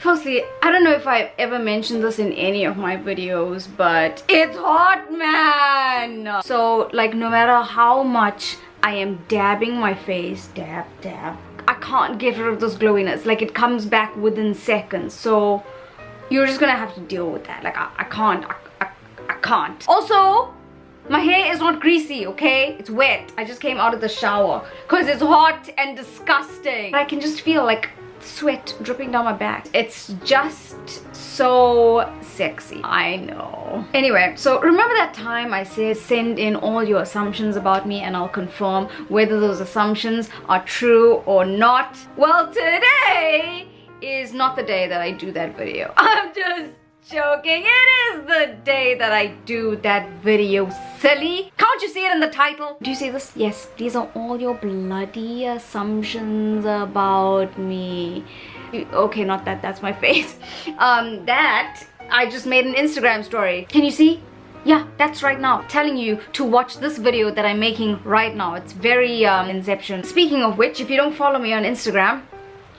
Firstly, I don't know if I've ever mentioned this in any of my videos, but it's hot, man. So like no matter how much I am dabbing my face, dab, I can't get rid of this glowiness. Like it comes back within seconds. So you're just gonna have to deal with that. Like I can't. Also, my hair is not greasy, okay? It's wet. I just came out of the shower because it's hot and disgusting. I can just feel like sweat dripping down my back. It's just so sexy. I know. Anyway, so remember that time I said send in all your assumptions about me and I'll confirm whether those assumptions are true or not? Well, today is not the day that I do that video. I'm just joking. It is the day that I do that video, silly. Can't you see it in the title? Do you see this? Yes, these are all your bloody assumptions about me. Okay, not that, that's my face. That I just made an Instagram story. Can you see? Yeah, that's right now. Telling you to watch this video that I'm making right now. It's very Inception. Speaking of which, if you don't follow me on Instagram,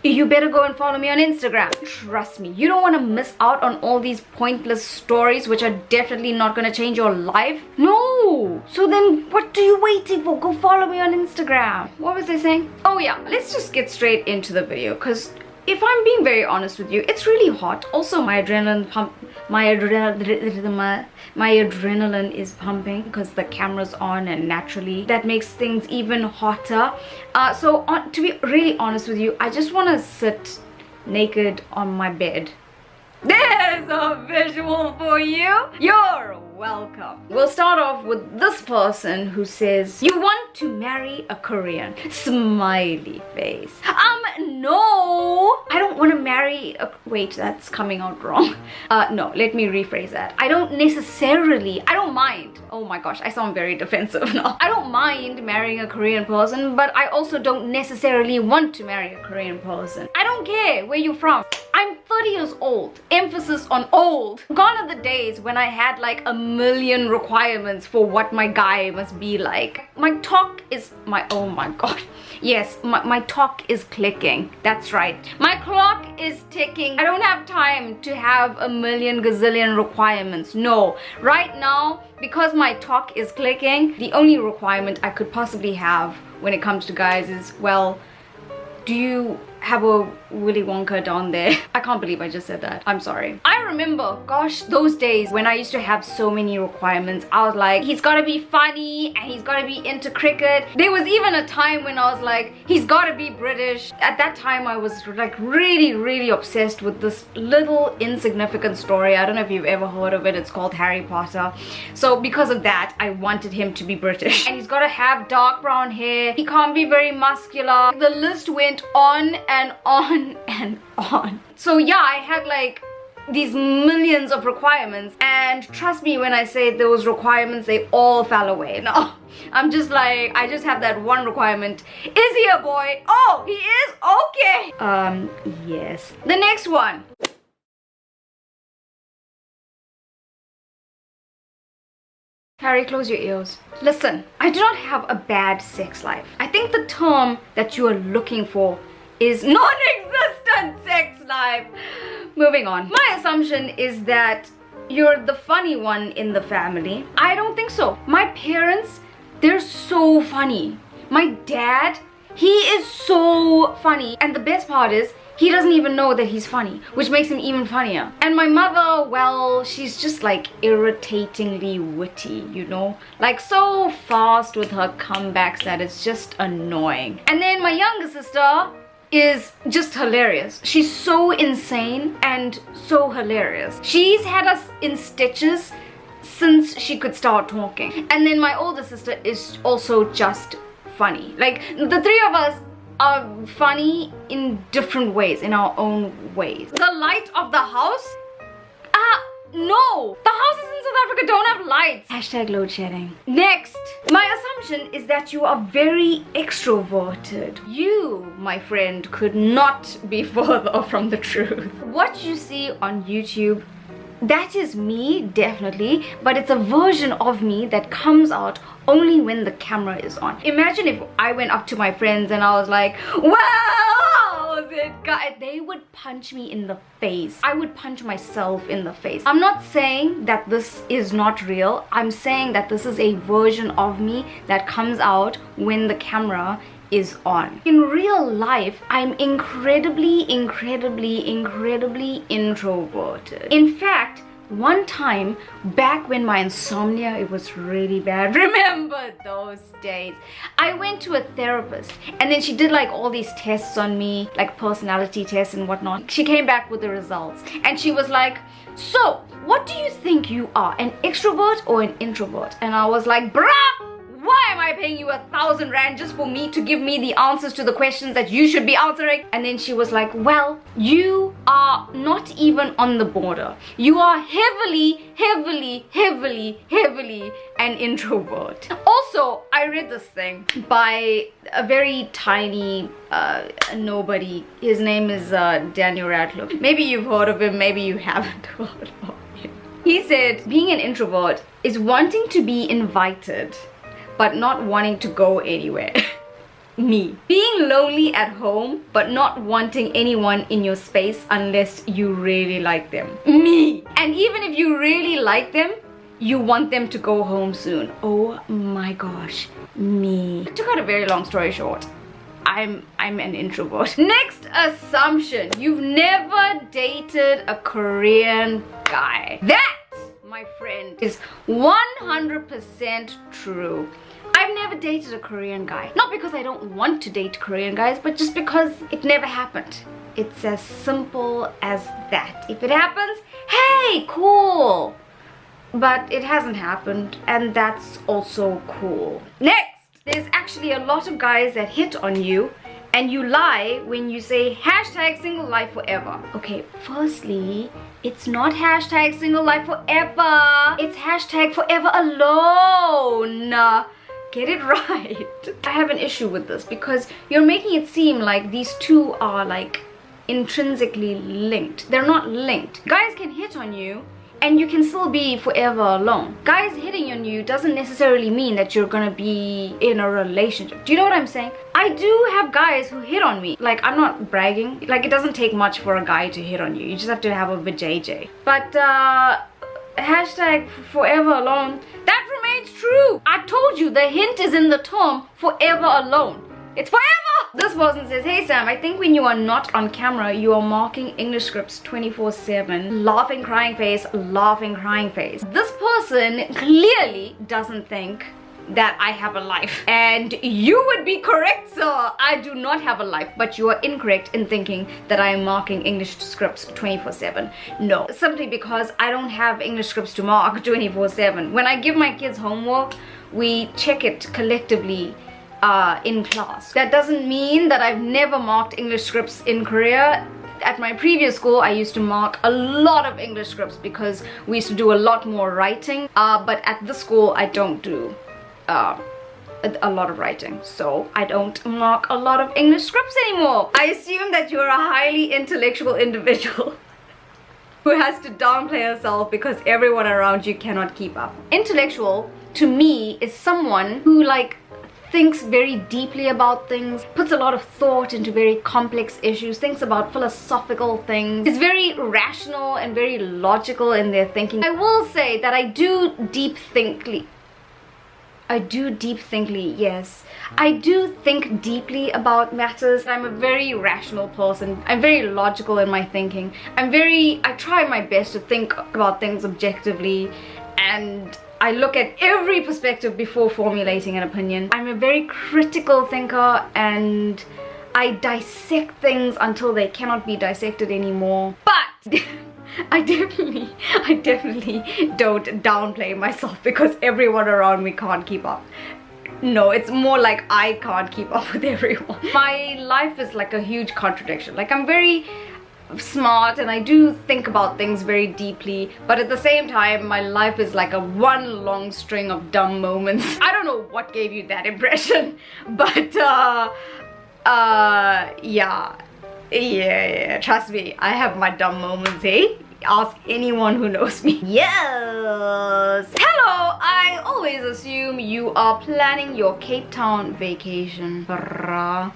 you better go and follow me on Instagram. Trust me, you don't want to miss out on all these pointless stories which are definitely not going to change your life. No! So then what are you waiting for? Go follow me on Instagram. What was I saying? Oh yeah, let's just get straight into the video because if I'm being very honest with you, it's really hot. Also, my adrenaline is pumping because the camera's on and naturally that makes things even hotter. To be really honest with you, I just want to sit naked on my bed. There's a visual for you. You're welcome. We'll start off with this person who says, you want to marry a Korean. Smiley face. No, I don't want to marry a... Wait, that's coming out wrong. No, let me rephrase that. I don't mind. Oh my gosh, I sound very defensive now. I don't mind marrying a Korean person, but I also don't necessarily want to marry a Korean person. I don't care where you're from. I'm 30 years old. Emphasis on old. Gone are the days when I had like a million requirements for what my guy must be like. My talk is oh my god. Yes, my talk is clicking. That's right. My clock is ticking. I don't have time to have a million gazillion requirements. No. Right now, because my talk is clicking, the only requirement I could possibly have when it comes to guys is, well, do you have a Willy Wonka down there? I can't believe I just said that. I'm sorry. I remember, gosh, those days when I used to have so many requirements. I was like, he's gotta be funny and he's gotta be into cricket. There was even a time when I was like, he's gotta be British. At that time, I was like really obsessed with this little insignificant story. I don't know if you've ever heard of it. It's called Harry Potter. So because of that, I wanted him to be British. And he's gotta have dark brown hair. He can't be very muscular. The list went on and on and on. So yeah, I had like these millions of requirements, and trust me when I say those requirements, they all fell away. No, I'm just like, I just have that one requirement. Is he a boy? Oh, he is? Okay. Yes. The next one. Harry, close your ears. Listen, I do not have a bad sex life. I think the term that you are looking for is non-existent sex life. Moving on. My assumption is that you're the funny one in the family. I don't think so. My parents, they're so funny. My dad, he is so funny. And the best part is, he doesn't even know that he's funny, which makes him even funnier. And my mother, well, she's just like irritatingly witty, you know? Like so fast with her comebacks that it's just annoying. And then my younger sister is just hilarious. She's so insane and so hilarious. She's had us in stitches since she could start talking. And then my older sister is also just funny. Like the three of us are funny in different ways, in our own ways. The light of the house? No! The houses in South Africa don't have lights. Hashtag load shedding. Next, my assumption is that you are very extroverted. You, my friend, could not be further from the truth. What you see on YouTube, that is me, definitely, but it's a version of me that comes out only when the camera is on. Imagine if I went up to my friends and I was like, well, how's they would punch me in the face. I would punch myself in the face. I'm not saying that this is not real. I'm saying that this is a version of me that comes out when the camera is on. In real life, I'm incredibly introverted. In fact, one time back when my insomnia, it was really bad. Remember those days? I went to a therapist and then she did like all these tests on me, like personality tests and whatnot. She came back with the results and she was like, so what do you think you are, an extrovert or an introvert? And I was like, bruh, why am I paying you 1,000 rand just for me to give me the answers to the questions that you should be answering? And then she was like, well, you are not even on the border. You are heavily an introvert. Also, I read this thing by a very tiny nobody. His name is Daniel Radcliffe. Maybe you've heard of him, maybe you haven't heard of him. He said, being an introvert is wanting to be invited but not wanting to go anywhere. Me. Being lonely at home but not wanting anyone in your space unless you really like them. Me. And even if you really like them, you want them to go home soon. Oh my gosh. Me. To cut a very long story short, I'm an introvert. Next assumption. You've never dated a Korean guy. That, my friend, is 100% true. I've never dated a Korean guy. Not because I don't want to date Korean guys, but just because it never happened. It's as simple as that. If it happens, hey, cool. But it hasn't happened, and that's also cool. Next, there's actually a lot of guys that hit on you and you lie when you say hashtag single life forever. Okay, firstly, it's not hashtag single life forever. It's hashtag forever alone. Get it right. I have an issue with this because you're making it seem like these two are like intrinsically linked. They're not linked. Guys can hit on you and you can still be forever alone. Guys hitting on you doesn't necessarily mean that you're gonna be in a relationship. Do you know what I'm saying? I do have guys who hit on me. Like, I'm not bragging. Like, it doesn't take much for a guy to hit on you. You just have to have a vajayjay. But hashtag forever alone, that remains true. I told you the hint is in the term forever alone. It's forever. This person says, hey Sam, I think when you are not on camera, you are marking English scripts 24/7. Laughing, crying face, laughing, crying face. This person clearly doesn't think that I have a life. And you would be correct, sir. I do not have a life, but you are incorrect in thinking that I am marking English scripts 24/7. No, simply because I don't have English scripts to mark 24/7. When I give my kids homework, we check it collectively in class. That doesn't mean that I've never marked English scripts in Korea. At my previous school, I used to mark a lot of English scripts because we used to do a lot more writing. But at this school, I don't do a lot of writing, so I don't mark a lot of English scripts anymore. I assume that you're a highly intellectual individual who has to downplay herself because everyone around you cannot keep up. Intellectual, to me, is someone who like thinks very deeply about things, puts a lot of thought into very complex issues, thinks about philosophical things, is very rational and very logical in their thinking. I will say that I do deep thinkly, yes. I do think deeply about matters. I'm a very rational person. I'm very logical in my thinking. I try my best to think about things objectively, and I look at every perspective before formulating an opinion. I'm a very critical thinker and I dissect things until they cannot be dissected anymore. But I definitely don't downplay myself because everyone around me can't keep up. No, it's more like I can't keep up with everyone. My life is like a huge contradiction. Like, I'm very smart and I do think about things very deeply, but at the same time my life is like a one long string of dumb moments. I don't know what gave you that impression, but yeah, trust me, I have my dumb moments, eh? Ask anyone who knows me. Yes! Hello! I always assume you are planning your Cape Town vacation. Bruh.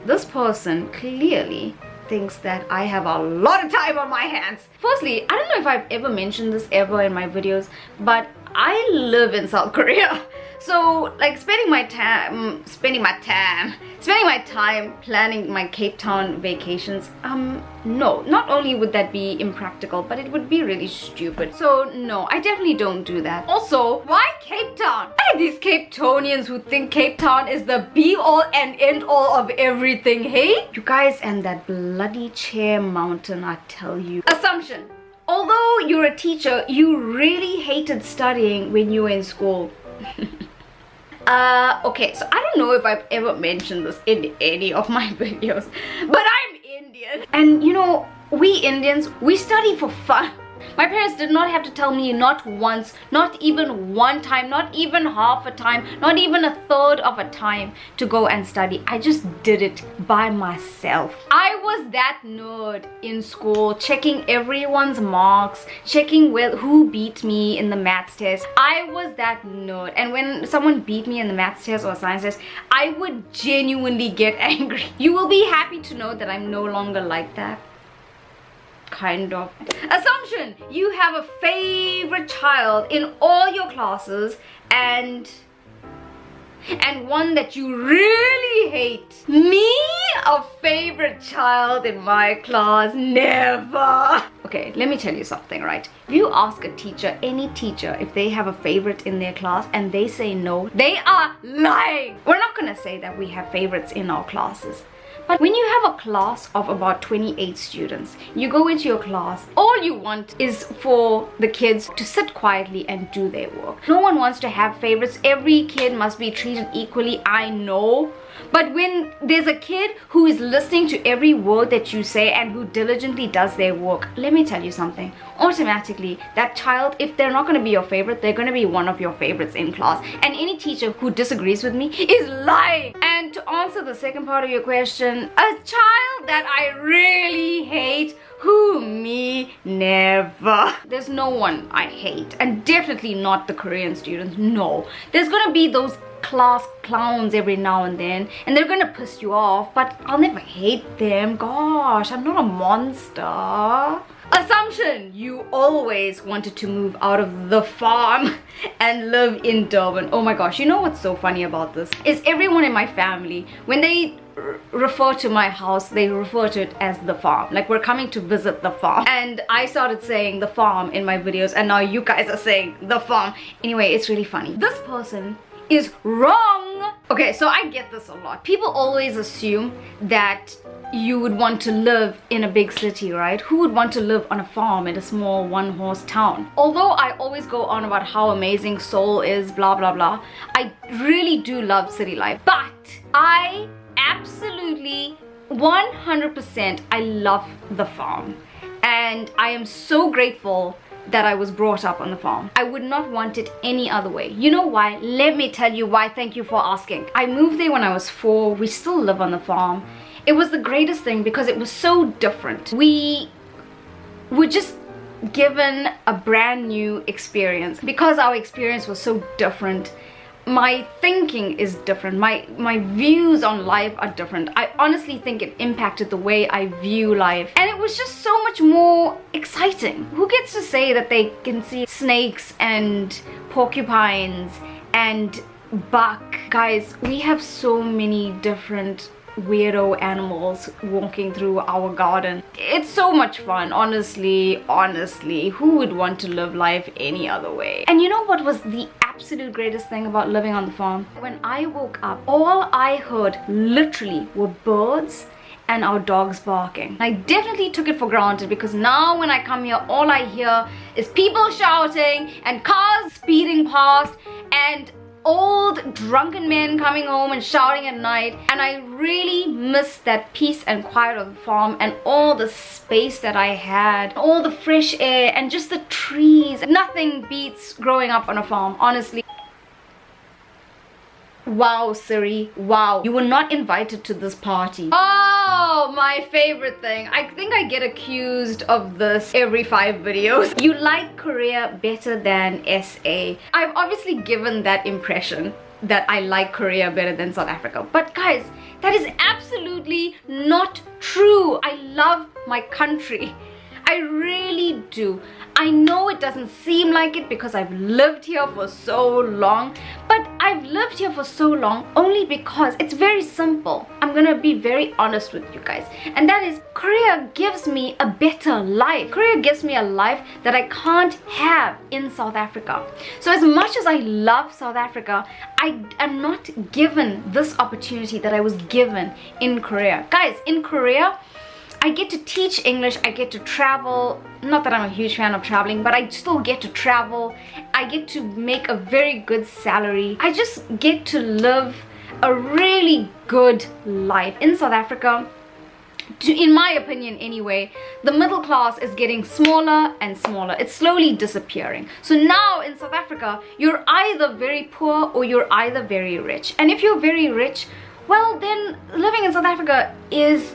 This person clearly thinks that I have a lot of time on my hands. Firstly, I don't know if I've ever mentioned this ever in my videos, but I live in South Korea. So like spending my time planning my Cape Town vacations, no, not only would that be impractical, but it would be really stupid. So no, I definitely don't do that. Also, why Cape Town? I like these Cape Townians who think Cape Town is the be all and end all of everything, hey? You guys and that bloody chair mountain, I tell you. Assumption. Although you're a teacher, you really hated studying when you were in school. Okay, so I don't know if I've ever mentioned this in any of my videos, but I'm Indian. And you know, we Indians, we study for fun. My parents did not have to tell me not once, not even one time, not even half a time, not even a third of a time to go and study. I just did it by myself. I was that nerd in school, checking everyone's marks, checking who beat me in the maths test. I was that nerd. And when someone beat me in the maths test or science test, I would genuinely get angry. You will be happy to know that I'm no longer like that. Kind of. Assumption. You have a favorite child in all your classes and one that you really hate. Me? A favorite child in my class? Never. Okay, let me tell you something, right? If you ask a teacher, any teacher, if they have a favorite in their class and they say no, they are lying. We're not gonna say that we have favorites in our classes. But when you have a class of about 28 students, you go into your class, all you want is for the kids to sit quietly and do their work. No one wants to have favorites. Every kid must be treated equally, I know. But when there's a kid who is listening to every word that you say and who diligently does their work, let me tell you something. Automatically, that child, if they're not going to be your favorite, they're going to be one of your favorites in class. And any teacher who disagrees with me is lying. And to answer the second part of your question, a child that I really hate, who? Me? Never. There's no one I hate. And definitely not the Korean students. No. There's gonna be those class clowns every now and then, and they're gonna piss you off, but I'll never hate them. Gosh, I'm not a monster. Assumption. You always wanted to move out of the farm and live in Durban. Oh my gosh, you know what's so funny about this? Is everyone in my family, when they refer to my house, they refer to it as the farm. Like, we're coming to visit the farm. And I started saying the farm in my videos, and now you guys are saying the farm. Anyway, it's really funny. This person is wrong. Okay, so I get this a lot. People always assume that you would want to live in a big city, right? Who would want to live on a farm in a small one-horse town? Although I always go on about how amazing Seoul is, blah blah blah, I really do love city life. But I absolutely 100% I love the farm, and I am so grateful that I was brought up on the farm. I would not want it any other way. You know why? Let me tell you why. Thank you for asking. I moved there when I was 4. We still live on the farm. It was the greatest thing because it was so different. We were just given a brand new experience. Because our experience was so different, my thinking is different. My views on life are different. I honestly think it impacted the way I view life. And it was just so much more exciting. Who gets to say that they can see snakes and porcupines and buck? Guys, we have so many different weirdo animals walking through our garden. It's so much fun. Honestly, who would want to live life any other way? And you know what was the absolute greatest thing about living on the farm? When I woke up, all I heard literally were birds and our dogs barking. I definitely took it for granted because now when I come here, all I hear is people shouting and cars speeding past and old drunken men coming home and shouting at night. And I really miss that peace and quiet of the farm and all the space that I had, all the fresh air and just the trees. Nothing beats growing up on a farm, honestly. Wow, Siri, wow, you were not invited to this party. Oh, my favorite thing. I think I get accused of this every 5 videos. You like Korea better than SA. I've obviously given that impression that I like Korea better than South Africa. But guys, that is absolutely not true. I love my country. I really do. I know it doesn't seem like it because I've lived here for so long, but I've lived here for so long only because it's very simple. I'm gonna be very honest with you guys, and that is Korea gives me a better life. Korea gives me a life that I can't have in South Africa. So as much as I love South Africa, I am not given this opportunity that I was given in Korea. Guys, in Korea, I get to teach English, I get to travel. Not that I'm a huge fan of traveling, but I still get to travel. I get to make a very good salary. I just get to live a really good life. In South Africa, in my opinion anyway, the middle class is getting smaller and smaller. It's slowly disappearing. So now in South Africa, you're either very poor or you're either very rich. And if you're very rich, well, then living in South Africa is,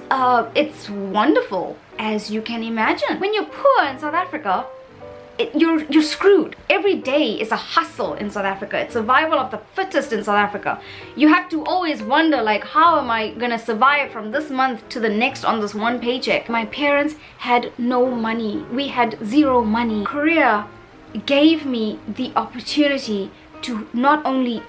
it's wonderful, as you can imagine. When you're poor in South Africa, you're screwed. Every day is a hustle in South Africa. It's survival of the fittest in South Africa. You have to always wonder, like, how am I gonna survive from this month to the next on this one paycheck? My parents had no money. We had zero money. Korea gave me the opportunity to not only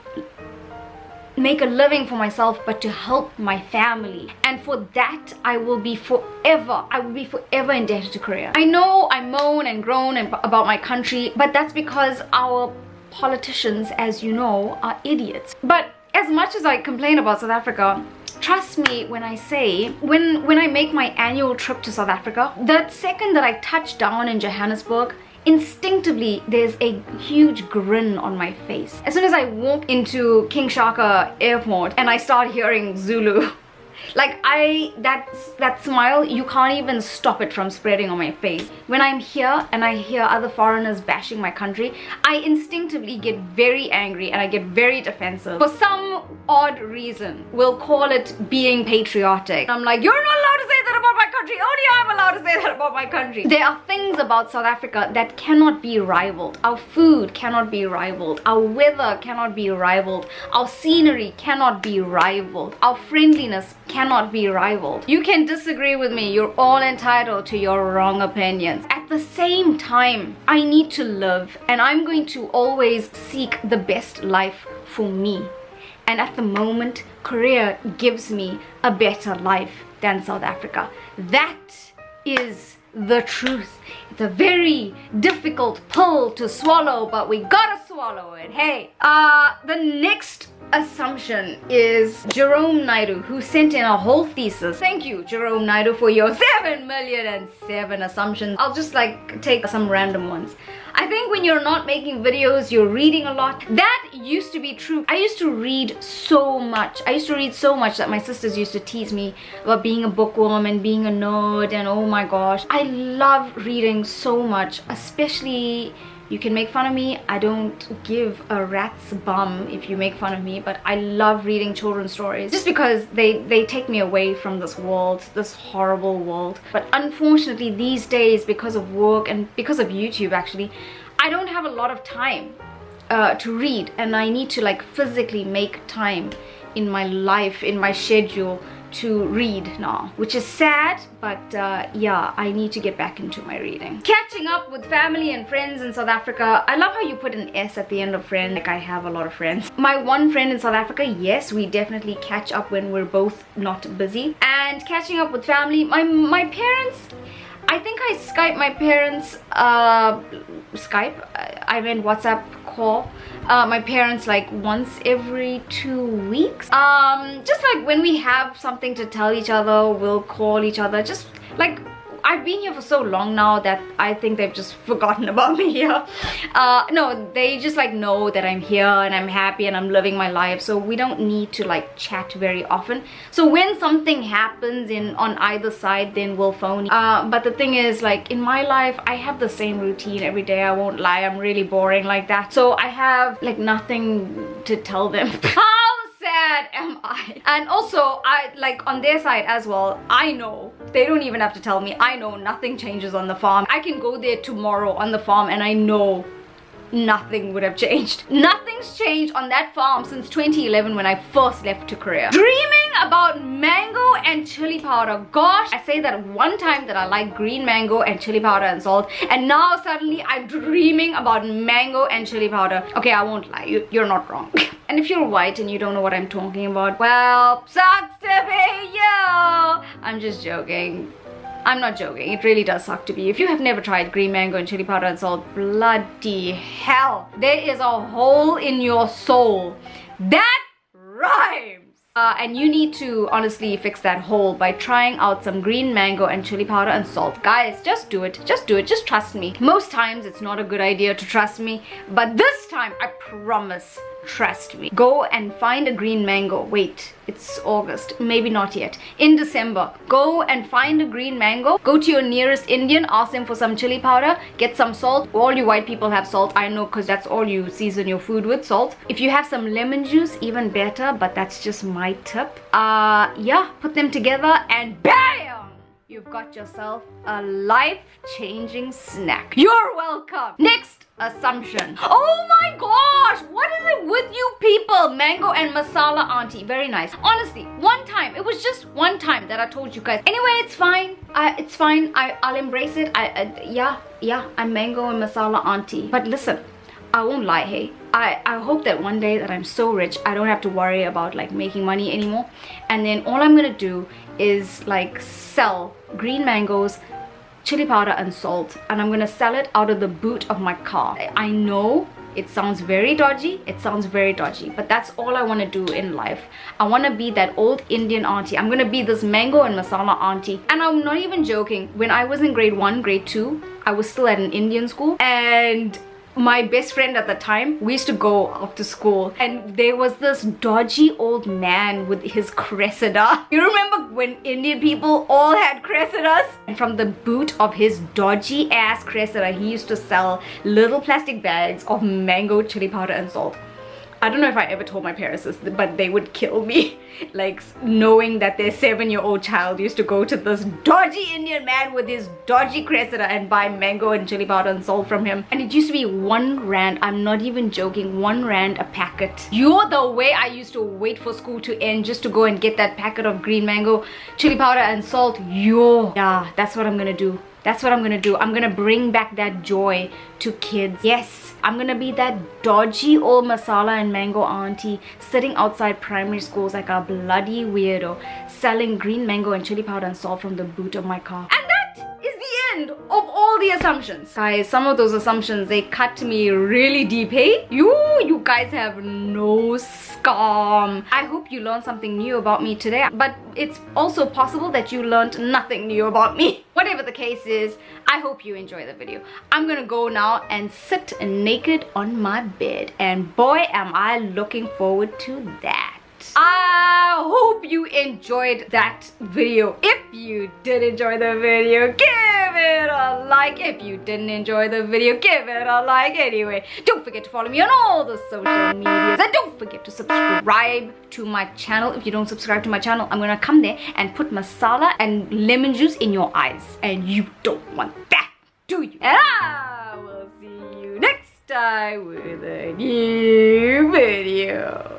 make a living for myself, but to help my family, and for that I will be forever indebted to Korea. I know I moan and groan about my country, but that's because our politicians, as you know, are idiots. But as much as I complain about South Africa, trust me when I say, when I make my annual trip to South Africa, the second that I touch down in Johannesburg, instinctively there's a huge grin on my face. As soon as I walk into King Shaka Airport and I start hearing Zulu, like that smile, you can't even stop it from spreading on my face. When I'm here and I hear other foreigners bashing my country, I instinctively get very angry and I get very defensive. For some odd reason, we'll call it being patriotic. I'm like, you're not allowed to say that about my country. Only I'm allowed to say that about my country. There are things about South Africa that cannot be rivaled. Our food cannot be rivaled. Our weather cannot be rivaled. Our scenery cannot be rivaled. Our friendliness cannot be rivaled. You can disagree with me. You're all entitled to your wrong opinions. At the same time, I need to live, and I'm going to always seek the best life for me. And at the moment, Korea gives me a better life than South Africa. That is the truth. It's a very difficult pill to swallow, but we gotta swallow it. Hey, the next assumption is Jerome Naidu, who sent in a whole thesis. Thank you, Jerome Naidu, for your 7,000,007 assumptions. I'll just like take some random ones. I think when you're not making videos, you're reading a lot. That used to be true. I used to read so much. I used to read so much that my sisters used to tease me about being a bookworm and being a nerd, and oh my gosh. I love reading so much, especially, you can make fun of me. I don't give a rat's bum if you make fun of me, but I love reading children's stories just because they take me away from this world, this horrible world. But unfortunately these days, because of work and because of YouTube actually, I don't have a lot of time to read, and I need to like physically make time in my life, in my schedule, to read now, which is sad, but yeah, I need to get back into my reading. Catching up with family and friends in South Africa. I love how you put an S at the end of friend. Like, I have a lot of friends. My one friend in South Africa, yes, we definitely catch up when we're both not busy. And catching up with family, my parents, I think I Skype my parents, I meant WhatsApp call my parents like once every 2 weeks. Just like when we have something to tell each other, we'll call each other. Just like, I've been here for so long now that I think they've just forgotten about me here. No, they just like know that I'm here and I'm happy and I'm living my life, so we don't need to like chat very often. So when something happens on either side, then we'll phone. But the thing is, like, in my life, I have the same routine every day. I won't lie, I'm really boring like that. So I have like nothing to tell them. How sad am I? And also, I like on their side as well, I know, they don't even have to tell me, I know nothing changes on the farm. I can go there tomorrow on the farm and I know nothing would have changed. Nothing's changed on that farm since 2011 when I first left to Korea. Dreaming about mango and chili powder. Gosh, I say that one time that I like green mango and chili powder and salt, and now suddenly I'm dreaming about mango and chili powder. Okay, I won't lie, you're not wrong. And if you're white and you don't know what I'm talking about, well, sucks to be you. I'm just joking. I'm not joking, it really does suck to be. If you have never tried green mango and chili powder and salt, bloody hell, there is a hole in your soul. That rhymes! And you need to honestly fix that hole by trying out some green mango and chili powder and salt. Guys, just do it. Just do it. Just trust me. Most times it's not a good idea to trust me, but this time I promise, trust me. Go and find a green mango. Wait, it's August. Maybe not yet. In December, go and find a green mango. Go to your nearest Indian, ask them for some chili powder, get some salt. All you white people have salt, I know, because that's all you season your food with, salt. If you have some lemon juice, even better, but that's just my tip. Yeah, put them together and BAM! You've got yourself a life-changing snack. You're welcome. Next assumption. Oh my gosh, what is it with you people? Mango and masala auntie. Very nice. Honestly, one time, it was just one time that I told you guys. Anyway, it's fine. It's fine. I'll embrace it. Yeah, I'm mango and masala auntie. But listen, I won't lie, hey. I hope that one day that I'm so rich, I don't have to worry about like making money anymore. And then all I'm gonna do is like sell green mangoes, chili powder and salt, and I'm gonna sell it out of the boot of my car. I know it sounds very dodgy, but that's all I want to do in life. I want to be that old Indian auntie. I'm gonna be this mango and masala auntie. And I'm not even joking, when I was in grade 1, grade 2, I was still at an Indian school, and my best friend at the time, we used to go after school, and there was this dodgy old man with his Cressida. You remember when Indian people all had Cressidas? And from the boot of his dodgy ass Cressida, he used to sell little plastic bags of mango, chili powder and salt. I don't know if I ever told my parents this, but they would kill me. Like, knowing that their 7-year-old child used to go to this dodgy Indian man with his dodgy Cressida and buy mango and chili powder and salt from him. And it used to be 1 rand, I'm not even joking, 1 rand a packet. You're the way I used to wait for school to end just to go and get that packet of green mango, chili powder and salt. Yeah, that's what I'm gonna do. That's what I'm gonna do. I'm gonna bring back that joy to kids. Yes, I'm gonna be that dodgy old masala and mango auntie sitting outside primary schools like a bloody weirdo, selling green mango and chili powder and salt from the boot of my car. And that is the end of all the assumptions. Guys, some of those assumptions, they cut me really deep, hey? You guys have no scum. I hope you learned something new about me today, but it's also possible that you learned nothing new about me. Whatever the case is, I hope you enjoy the video. I'm gonna go now and sit naked on my bed, and boy am I looking forward to that. I hope you enjoyed that video. If you did enjoy the video, give it a like. If you didn't enjoy the video, give it a like anyway. Don't forget to follow me on all the social medias, and don't forget to subscribe to my channel. If you don't subscribe to my channel, I'm gonna come there and put masala and lemon juice in your eyes, and you don't want that, do you? And I will see you next time with a new video.